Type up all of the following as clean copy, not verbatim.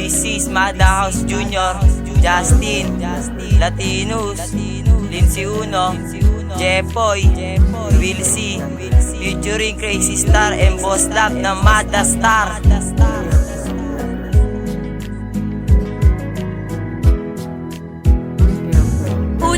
This is Madhouse Jr., Justin, Latinus, Lindsay Uno, Jepoy, Will C, featuring Crazy Star and Boss Love na Mada Star.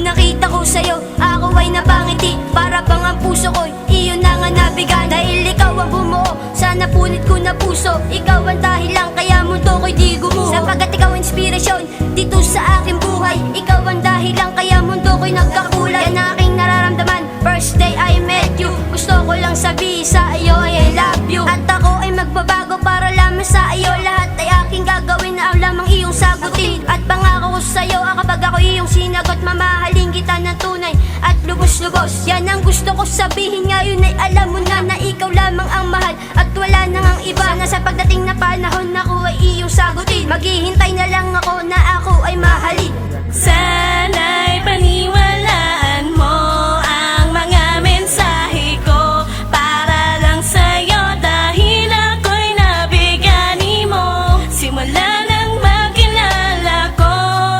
Nakita ko sa'yo, ako ay napangiti. Para bang ang puso ko'y iyon na nga nabigan. Dahil ikaw ang bumuo sa napunit ko na puso. Ikaw ang dahilan kaya mundo ko'y di gumuho. Sapagkat ikaw ang inspirasyon dito sa aking buhay. Ikaw ang dahilan kaya mundo ko'y nagkakulay. Yan ang aking nararamdaman, first day I met you. Gusto ko lang sabihin sa iyo ay I love you. At ako ay magbabago para lamang sa iyo. Lahat ay aking gagawin na ang lamang iyong sagutin. At pangako ko sa'yo, kapag ako iyong sinagot, mamahalin kita ng tunay at lubos-lubos. Yan ang gusto ko sabihin ngayon ay alam mo na na ikaw lamang ang mahal at wala nang ang iba. Na sa pagdating na panahon ako ay iyong sagutin. Maghihintay na lang ako na ako ay mahalin. Sana'y paniwalaan mo ang mga mensahe ko para lang sa'yo dahil ako'y nabigani mo. Simula nang makilala ko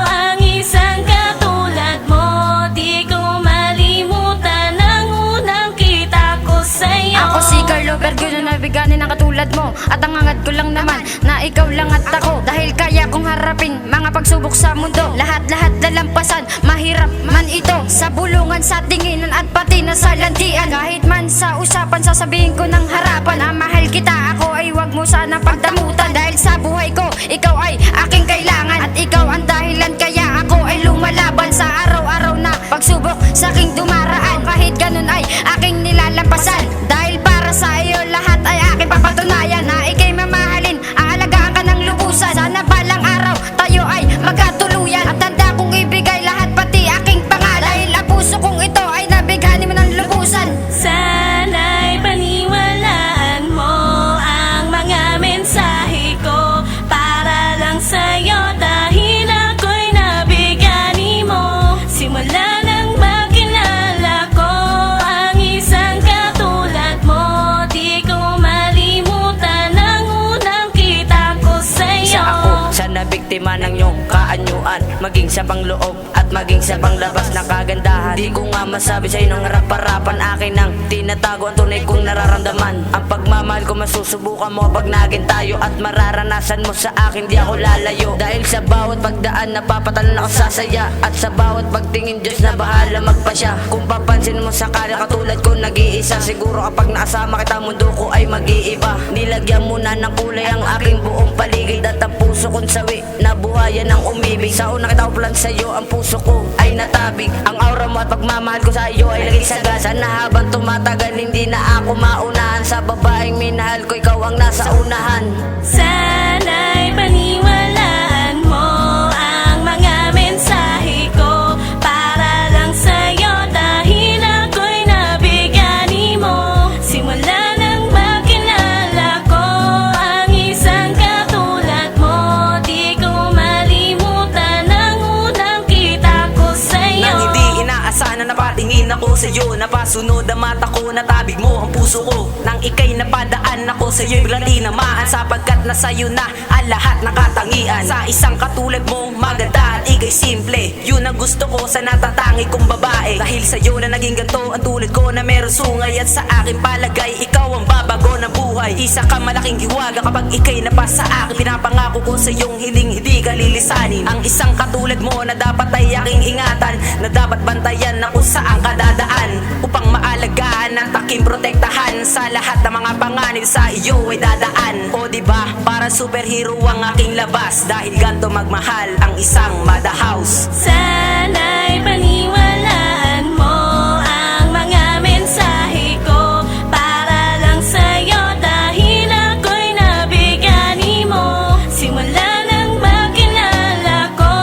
ang isang katulad mo, di ko malimutan ang unang kita ko sa'yo. Ako si Carlo Berguno na bigani ng katulad mo. At ang angad ko lang naman na ikaw lang at ako. Dahil kaya kong harapin mga pagsubok sa mundo. Lahat-lahat lalampasan, mahirap man ito. Sa bulungan, sa tinginan at pati na sa landian. Kahit man sa usapan, sasabihin ko ng harapan na mahal kita, ako ay wag mo sana pagdamutan. Dahil sa buhay ko, ikaw ay aking kailangan. At ikaw ang dahilan kaya ako ay lumalaban sa araw-araw na pagsubok sa aking dumaraan. Kahit ganun ay aking nilalampasan. Dahil para sa iyo lahat ay aking papatunayan na ikay mamahalin, aalagaan ka ng lubusan. Sana balang araw tayo ay magkatuluyan. At handa kong ibigay lahat pati aking pangalan. Dahil ang puso kong ito ay nabighani mo ng lubusan. Sana'y paniwalaan mo ang mga mensahe ko para lang sa'yo dahil ako'y nabigani mo. Simula nang makilala ko ang isang katulad mo, di ko malimutan ang unang kita ko sa'yo. Isa ako sa nabiktima ng iyong kaanyuan, maging sa pangloob at maging sa panglabas ng kagandahan. Di ko nga masabi sa'yo ng harap-harapan, akin ang tinatago ang tunay kong nararamdaman. Ang pagmamahal ko masusubukan mo pag naging tayo, at mararanasan mo sa akin di ako lalayo. Dahil sa bawat pagdaan napapatalan ako sa saya, at sa bawat pagtingin Diyos na bahala magpasya. Kung papansin mo sakali katulad ko nag-iisa, siguro kapag nakasama kita mundo ko ay mag-iiba. Nilagyan mo na ng kulay ang aking buong paligid, at ang puso kong sawi na buhayan ng umibig. Sa una kita uplan sa'yo, ang puso ko ay natabig. Ang aura mo at pagmamahal ko sa iyo ay laging sagasa, na habang tumatagal hindi na ako maunahan. Sa babaeng minahal ko ikaw ang nasa unahan. Sana'y paniwalaan mo ang mga mensahe ko para lang sa'yo dahil ako'y nabigani mo. Simula nang makilala ko ang isang katulad mo, di ko malimutan ang unang kita ko sa'yo. Nang hindi inaasahan na napatingin ako sa'yo, napasunod ang mata ko, natabig mo ang puso ko. Nang ika'y napadaan ako sa'yo, biglang tinamaan, sapagkat nasa'yo na ang lahat nakatangian. Sa isang katulad mo, maganda at ika'y simple, yun ang gusto ko sa natatangi kong babae. Dahil sa'yo na naging ganto ang tulad ko na meron sungay, at sa aking palagay ikaw ang babago ng buhay. Isa ka malaking hiwaga kapag ika'y napasa sa akin. Pinapangako ko sa iyong hiling hindi ka lilisanin. Ang isang katulad mo na dapat ay aking ingatan, na dapat bantayan na kung saan ka dadaan, upang maalagaan at aking protektahan. Sa lahat ng mga panganib sa iyo ay dadaan. O diba, para superhero ang aking labas, dahil ganto magmahal ang isang Madhouse. Sana'y paniwalaan mo ang mga mensahe ko para lang sa'yo dahil ako'y nabigani mo. Simula nang makilala ko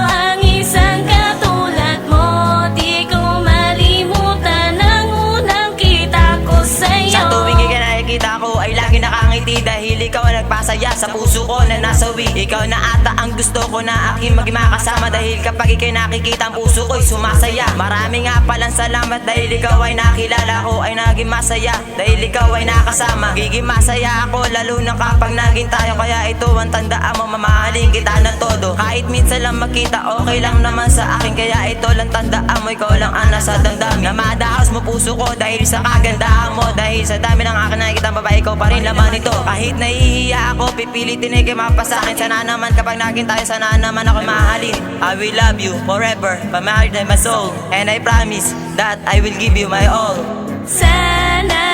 ang isang katulad mo, di ko malimutan ang unang kita ko sa'yo. Sa tuwing ika'y nakikita ko ay lagi nakangiti, dahil ikaw ang nagpasa sumasaya sa puso ko na nasawi. Ikaw na ata ang gusto ko na aking maging makasama, dahil kapag ika'y nakikita ang puso ko'y sumasaya. Marami nga palang salamat dahil ikaw ay nakilala ko, ay naging masaya dahil ikaw ay nakasama. Giging masaya ako lalo na kapag naging tayo, kaya ito ang tandaan mo, mamahalin kita ng todo. Kahit minsan lang makita, okay lang naman sa akin, kaya ito lang tandaan mo, ikaw lang ang nasa damdamin. Na madaos mo puso ko dahil sa kagandahan mo, dahil sa dami ng akin nakikita babae, ikaw pa rin laman nito. Kahit nahihiya ako, pipilitin ay kumapa sa akin. Sana naman kapag naging tayo, sana naman ako mahalin. I will love you forever, my heart and my soul, and I promise that I will give you my all. Sana